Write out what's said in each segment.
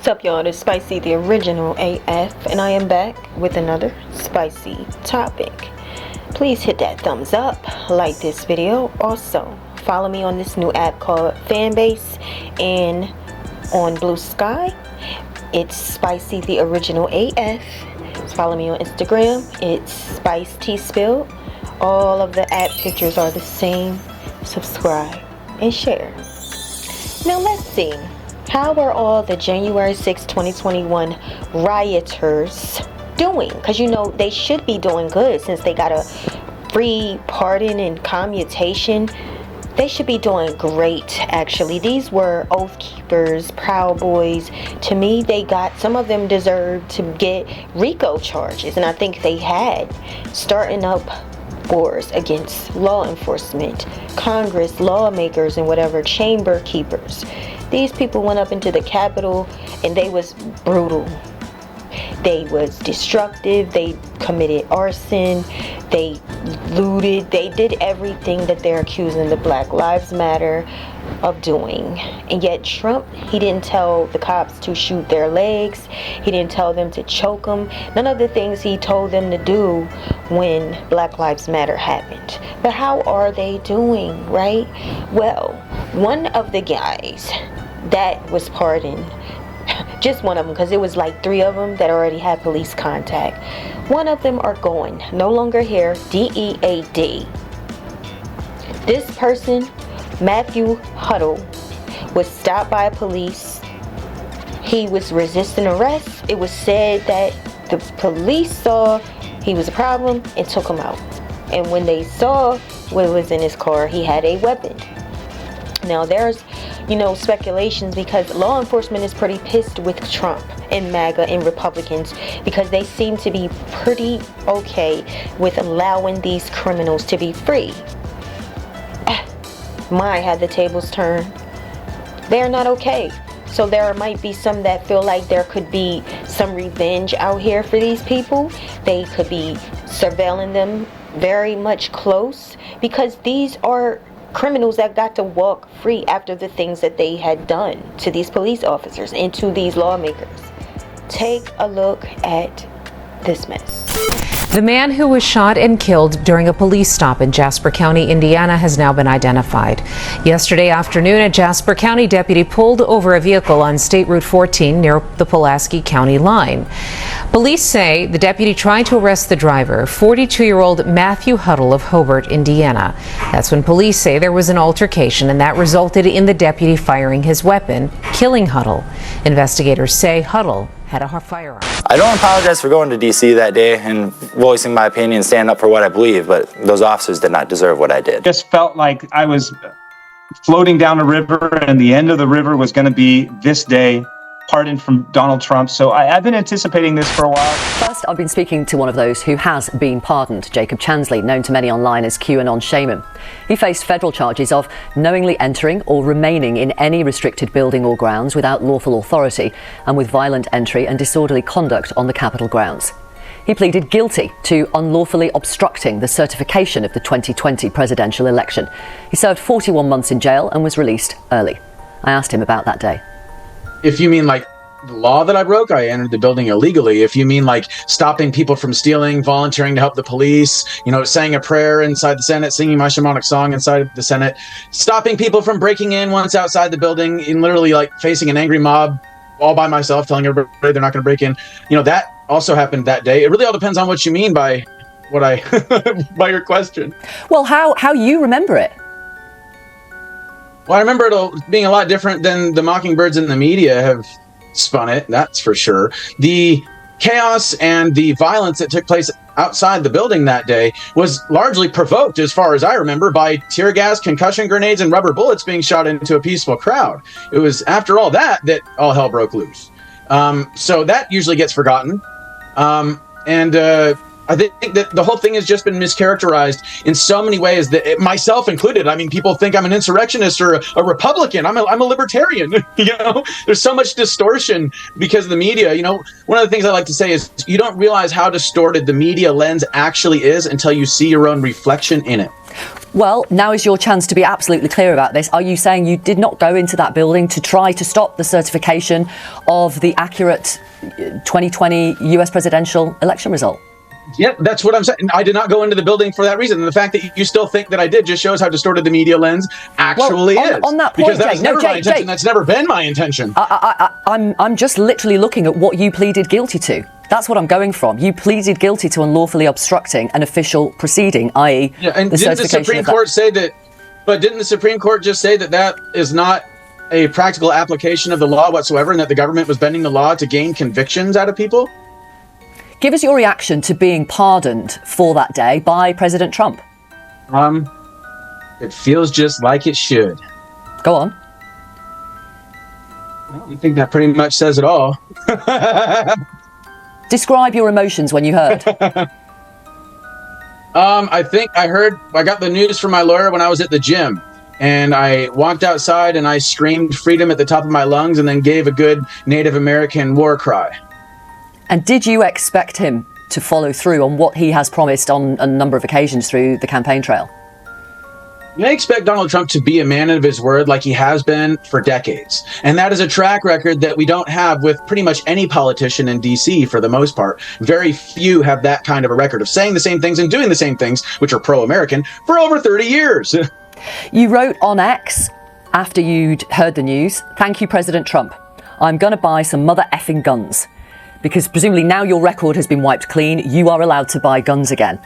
What's up, y'all? It's Spicy, the original AF, and I am back with another spicy topic. Please hit that thumbs up, like this video. Also, follow me on this new app called Fanbase, and on Blue Sky, it's Spicy, the original AF. Follow me on Instagram, it's Spice Tea Spill. All of the app pictures are the same. Subscribe and share. Now let's see. How are all the January 6, 2021 rioters doing? Because you know they should be doing good since they got a free pardon and commutation. They should be doing great, actually. These were oath keepers, Proud Boys. To me, some of them deserved to get RICO charges, and I think they had. Starting up wars against law enforcement, Congress, lawmakers, and whatever, chamber keepers. These people went up into the Capitol and they was brutal. They was destructive. They committed arson. They looted. They did everything that they're accusing the Black Lives Matter of doing. And yet Trump, he didn't tell the cops to shoot their legs. He didn't tell them to choke them. None of the things he told them to do when Black Lives Matter happened. But how are they doing, right? Well, one of the guys that was pardoned, just one of them, because it was like 3 of them that already had police contact. One of them are going, no longer here, DEAD. This person, Matthew Huddle, was stopped by police. He was resisting arrest. It was said that the police saw he was a problem and took him out. And when they saw what was in his car, he had a weapon. Now there's, speculations because law enforcement is pretty pissed with Trump and MAGA and Republicans because they seem to be pretty okay with allowing these criminals to be free. Had the tables turned. They're not okay. So there might be some that feel like there could be some revenge out here for these people. They could be surveilling them very much close because these are criminals that got to walk free after the things that they had done to these police officers and to these lawmakers. Take a look at this mess. The man who was shot and killed during a police stop in Jasper County, Indiana, has now been identified. Yesterday afternoon, a Jasper County deputy pulled over a vehicle on State Route 14 near the Pulaski County line. Police say the deputy tried to arrest the driver, 42-year-old Matthew Huddle of Hobart, Indiana. That's when police say there was an altercation, and that resulted in the deputy firing his weapon, killing Huddle. Investigators say Huddle had a firearm. I don't apologize for going to D.C. that day and voicing my opinion and standing up for what I believe, but those officers did not deserve what I did. Just felt like I was floating down a river, and the end of the river was going to be this day, pardon from Donald Trump. So I've been anticipating this for a while. First, I've been speaking to one of those who has been pardoned, Jacob Chansley, known to many online as QAnon Shaman. He faced federal charges of knowingly entering or remaining in any restricted building or grounds without lawful authority and with violent entry and disorderly conduct on the Capitol grounds. He pleaded guilty to unlawfully obstructing the certification of the 2020 presidential election. He served 41 months in jail and was released early. I asked him about that day. If you mean like the law that I broke, I entered the building illegally. If you mean like stopping people from stealing, volunteering to help the police, saying a prayer inside the Senate, singing my shamanic song inside the Senate, stopping people from breaking in once outside the building, and literally like facing an angry mob all by myself, telling everybody they're not going to break in. That also happened that day. It really all depends on what you mean by what by your question. Well, how you remember it? Well, I remember it being a lot different than the mockingbirds in the media have spun it, that's for sure. The chaos and the violence that took place outside the building that day was largely provoked, as far as I remember, by tear gas, concussion grenades, and rubber bullets being shot into a peaceful crowd. It was after all that all hell broke loose. So that usually gets forgotten. I think that the whole thing has just been mischaracterized in so many ways, that myself included. I mean, people think I'm an insurrectionist or a Republican. I'm a libertarian. There's so much distortion because of the media. One of the things I like to say is you don't realize how distorted the media lens actually is until you see your own reflection in it. Well, now is your chance to be absolutely clear about this. Are you saying you did not go into that building to try to stop the certification of the accurate 2020 US presidential election result? Yeah, that's what I'm saying. I did not go into the building for that reason. And the fact that you still think that I did just shows how distorted the media lens actually is. On that point, because that's Jake, never my intention. Jake, that's never been my intention. I'm just literally looking at what you pleaded guilty to. That's what I'm going from. You pleaded guilty to unlawfully obstructing an official proceeding, i.e. And didn't the Supreme Court say that? But didn't the Supreme Court just say that that is not a practical application of the law whatsoever, and that the government was bending the law to gain convictions out of people? Give us your reaction to being pardoned for that day by President Trump. It feels just like it should. Go on. Well, I think that pretty much says it all. Describe your emotions when you heard. I think I got the news from my lawyer when I was at the gym, and I walked outside and I screamed freedom at the top of my lungs and then gave a good Native American war cry. And did you expect him to follow through on what he has promised on a number of occasions through the campaign trail? I expect Donald Trump to be a man of his word like he has been for decades. And that is a track record that we don't have with pretty much any politician in D.C. for the most part. Very few have that kind of a record of saying the same things and doing the same things, which are pro-American, for over 30 years. You wrote on X after you'd heard the news, "Thank you, President Trump. I'm going to buy some mother effing guns." Because presumably now your record has been wiped clean, you are allowed to buy guns again.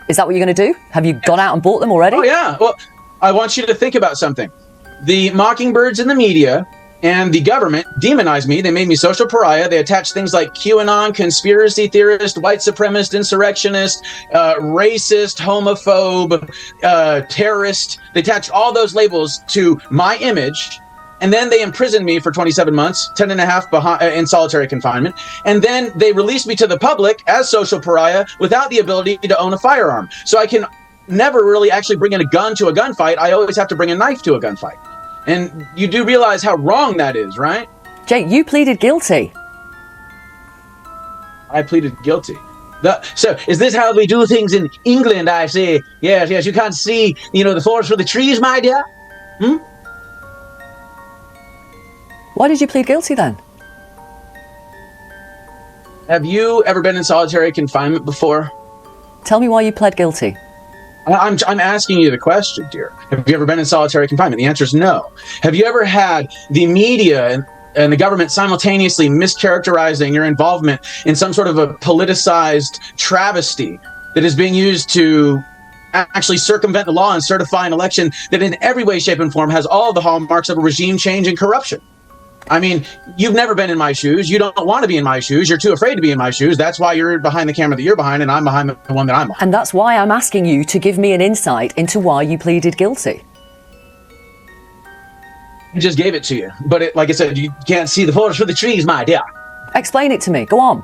Is that what you're going to do? Have you gone out and bought them already? Oh, yeah. Well, I want you to think about something. The mockingbirds in the media and the government demonized me. They made me social pariah. They attached things like QAnon, conspiracy theorist, white supremacist, insurrectionist, racist, homophobe, terrorist. They attached all those labels to my image. And then they imprisoned me for 27 months, 10 and a half in solitary confinement. And then they released me to the public as social pariah without the ability to own a firearm. So I can never really actually bring in a gun to a gunfight. I always have to bring a knife to a gunfight. And you do realize how wrong that is, right? Jake, you pleaded guilty. I pleaded guilty. So is this how we do things in England? I say, yes, you can't see, the forest for the trees, my dear. Why did you plead guilty then? Have you ever been in solitary confinement before? Tell me why you pled guilty. I'm asking you the question, dear. Have you ever been in solitary confinement? The answer is no. Have you ever had the media and the government simultaneously mischaracterizing your involvement in some sort of a politicized travesty that is being used to actually circumvent the law and certify an election that in every way, shape, and form has all the hallmarks of a regime change and corruption? I mean, you've never been in my shoes. You don't want to be in my shoes. You're too afraid to be in my shoes. That's why you're behind the camera that you're behind, and I'm behind the one that I'm behind. And that's why I'm asking you to give me an insight into why you pleaded guilty. I just gave it to you. But like I said, you can't see the forest for the trees, my dear. Explain it to me. Go on.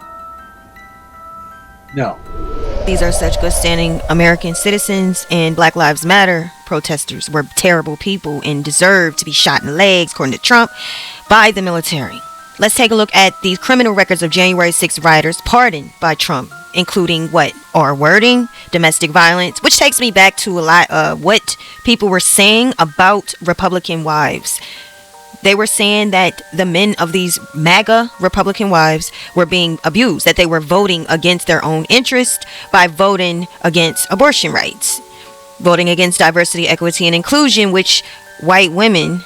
No. These are such good standing American citizens, and Black Lives Matter protesters were terrible people and deserve to be shot in the legs, according to Trump, by the military. Let's take a look at the criminal records of January 6th rioters pardoned by Trump, including what? R-wording, domestic violence, which takes me back to a lot of what people were saying about Republican wives. They were saying that the men of these MAGA Republican wives were being abused, that they were voting against their own interest by voting against abortion rights, voting against diversity, equity, and inclusion, which white women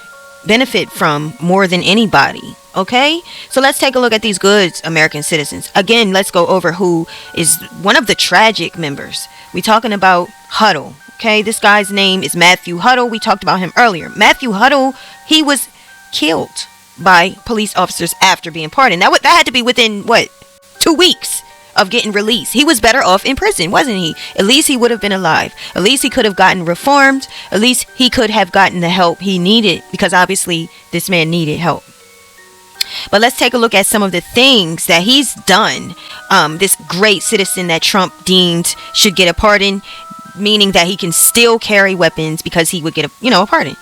benefit from more than anybody. Okay, so let's take a look at these good American citizens. Again, let's go over who is one of the tragic members. We're talking about Huddle. Okay, this guy's name is Matthew Huddle. We talked about him earlier. Matthew Huddle, he was killed by police officers after being pardoned. That had to be within 2 weeks of getting released. He was better off in prison, wasn't he? At least he would have been alive. At least he could have gotten reformed. At least he could have gotten the help he needed, because obviously this man needed help. But let's take a look at some of the things that he's done. This great citizen that Trump deemed should get a pardon, meaning that he can still carry weapons because he would get a pardon.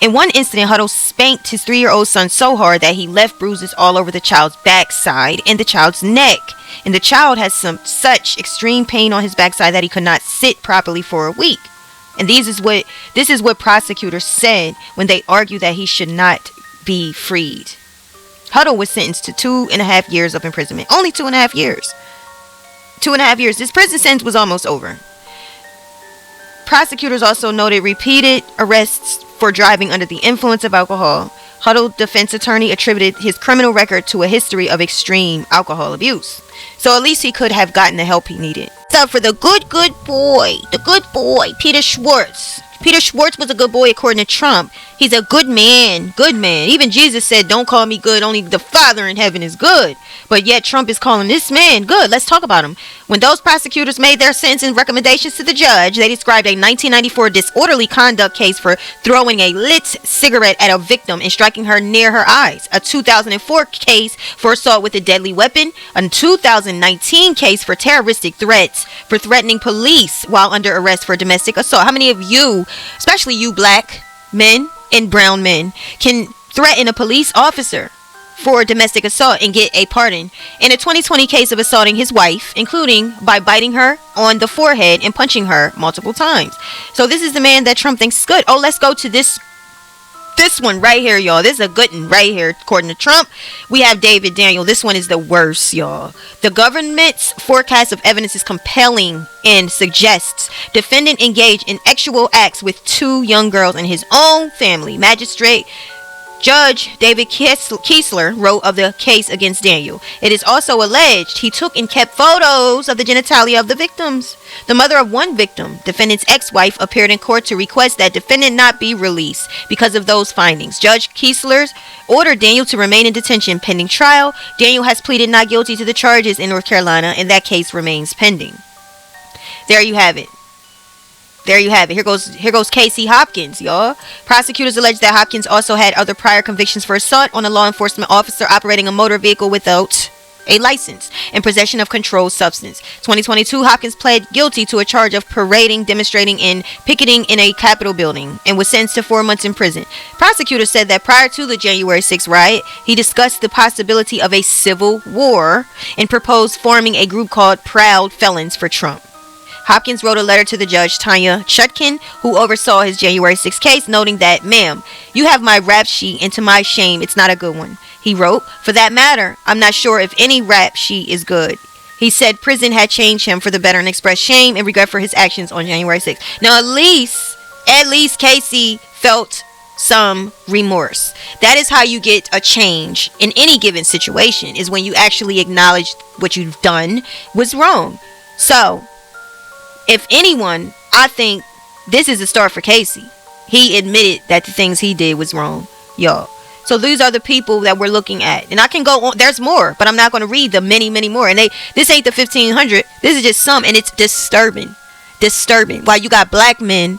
In one incident, Huddle spanked his 3-year-old son so hard that he left bruises all over the child's backside and the child's neck. And the child has such extreme pain on his backside that he could not sit properly for a week. And this is what prosecutors said when they argued that he should not be freed. Huddle was sentenced to 2.5 years of imprisonment. Only 2.5 years. 2.5 years. This prison sentence was almost over. Prosecutors also noted repeated arrests for driving under the influence of alcohol. Huddle defense attorney attributed his criminal record to a history of extreme alcohol abuse. So at least he could have gotten the help he needed. So for the good boy, Peter Schwartz. Peter Schwartz was a good boy according to Trump. He's a good man. Even Jesus said, don't call me good, only the Father in heaven is good. But yet Trump is calling this man good. Let's talk about him. When those prosecutors made their sentencing recommendations to the judge, they described a 1994 disorderly conduct case for throwing a lit cigarette at a victim and striking her near her eyes, a 2004 case for assault with a deadly weapon, a 2019 case for terroristic threats, for threatening police while under arrest for domestic assault. How many of you, especially you black men and brown men, can threaten a police officer for domestic assault and get a pardon? In a 2020 case of assaulting his wife, including by biting her on the forehead and punching her multiple times. So this is the man that Trump thinks is good. Oh, let's go to this one right here, y'all. This is a good one right here. According to Trump, we have David Daniel. This one is the worst, y'all. The government's forecast of evidence is compelling and suggests defendant engaged in sexual acts with 2 young girls in his own family. Magistrate Judge David Kiesler wrote of the case against Daniel. It is also alleged he took and kept photos of the genitalia of the victims. The mother of one victim, defendant's ex-wife, appeared in court to request that defendant not be released because of those findings. Judge Kiesler ordered Daniel to remain in detention pending trial. Daniel has pleaded not guilty to the charges in North Carolina, and that case remains pending. There you have it. Here goes Casey Hopkins, y'all. Prosecutors allege that Hopkins also had other prior convictions for assault on a law enforcement officer operating a motor vehicle without a license and possession of controlled substance. 2022, Hopkins pled guilty to a charge of parading, demonstrating, and picketing in a Capitol building and was sentenced to 4 months in prison. Prosecutors said that prior to the January 6th riot, he discussed the possibility of a civil war and proposed forming a group called Proud Felons for Trump. Hopkins wrote a letter to the judge, Tanya Chutkin, who oversaw his January 6th case, noting that, "Ma'am, you have my rap sheet, and to my shame, it's not a good one." He wrote, "For that matter, I'm not sure if any rap sheet is good." He said prison had changed him for the better and expressed shame and regret for his actions on January 6th. Now, at least Casey felt some remorse. That is how you get a change in any given situation, is when you actually acknowledge what you've done was wrong. So, if anyone, I think this is a start for Casey. He admitted that the things he did was wrong, y'all. So these are the people that we're looking at. And I can go on. There's more, but I'm not going to read the many, many more. And this ain't the 1,500. This is just some. And it's disturbing. Why you got black men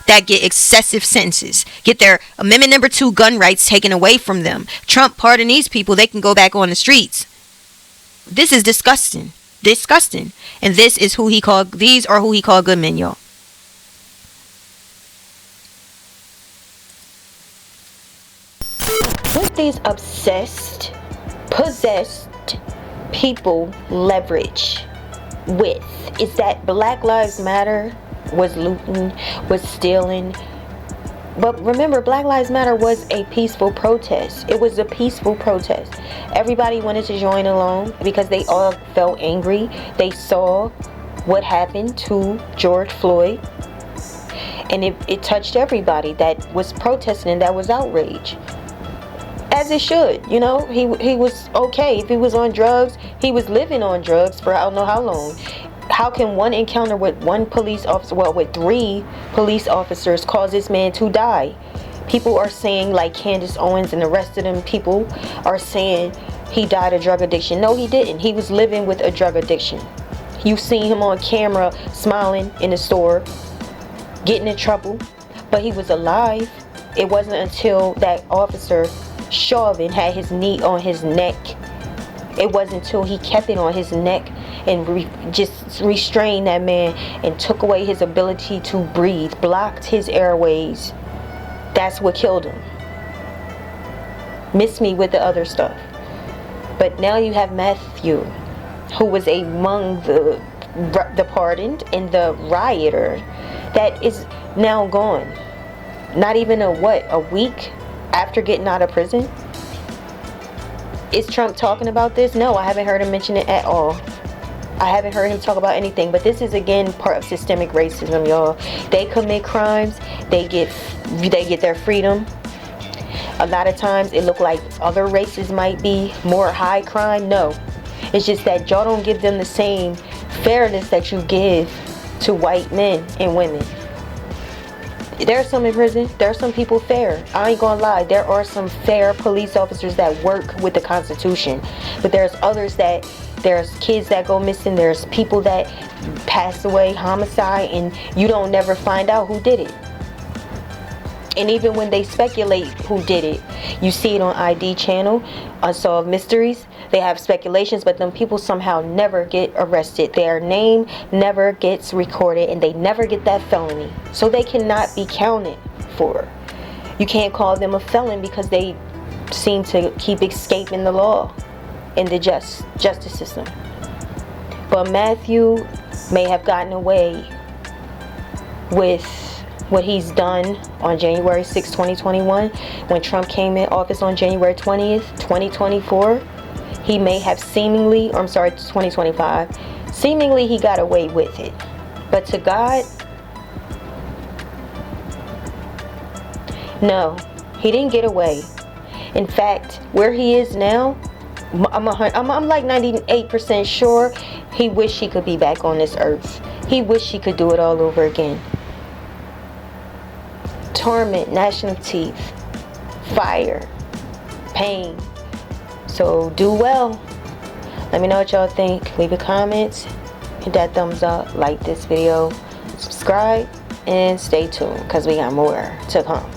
that get excessive sentences, get their Amendment number 2 gun rights taken away from them. Trump pardon these people. They can go back on the streets. This is disgusting. And these are who he called good men, y'all. What these obsessed, possessed people leverage with is that Black Lives Matter was looting, was stealing. But remember, Black Lives Matter was a peaceful protest. It was a peaceful protest. Everybody wanted to join along because they all felt angry. They saw what happened to George Floyd. And it touched everybody that was protesting and that was outraged. As it should, you know. He was okay. If he was on drugs, he was living on drugs for I don't know how long. How can one encounter with one police officer, with 3 police officers, cause this man to die? People are saying, like Candace Owens and the rest of them people are saying he died of drug addiction. No, he didn't. He was living with a drug addiction. You've seen him on camera smiling in the store, getting in trouble, but he was alive. It wasn't until that officer, Chauvin, had his knee on his neck. It wasn't until he kept it on his neck and just restrained that man and took away his ability to breathe, blocked his airways. That's what killed him. Miss me with the other stuff. But now you have Matthew, who was among the pardoned and the rioter. That is now gone. Not even a week after getting out of prison. Is Trump talking about this? No, I haven't heard him mention it at all. I haven't heard him talk about anything. But this is again part of systemic racism, y'all. They commit crimes, they get their freedom. A lot of times it look like other races might be more high crime. No, it's just that y'all don't give them the same fairness that you give to white men and women. There are some in prison. There are some people fair. I ain't gonna lie. There are some fair police officers that work with the Constitution. But there's others that, there's kids that go missing. There's people that pass away, homicide, and you don't never find out who did it. And even when they speculate who did it, you see it on ID channel, Unsolved Mysteries. They have speculations, but them people somehow never get arrested. Their name never gets recorded, and they never get that felony. So they cannot be counted for. You can't call them a felon because they seem to keep escaping the law in the justice system. But Matthew may have gotten away with what he's done on January 6, 2021, when Trump came in office on January 20th, 2024. He may have 2025, seemingly he got away with it. But to God, no, he didn't get away. In fact, where he is now, I'm like 98% sure he wished he could be back on this earth. He wished he could do it all over again. Torment, gnashing of teeth, fire, pain. So do well. Let me know what y'all think. Leave a comment, hit that thumbs up, like this video, subscribe, and stay tuned because we got more to come.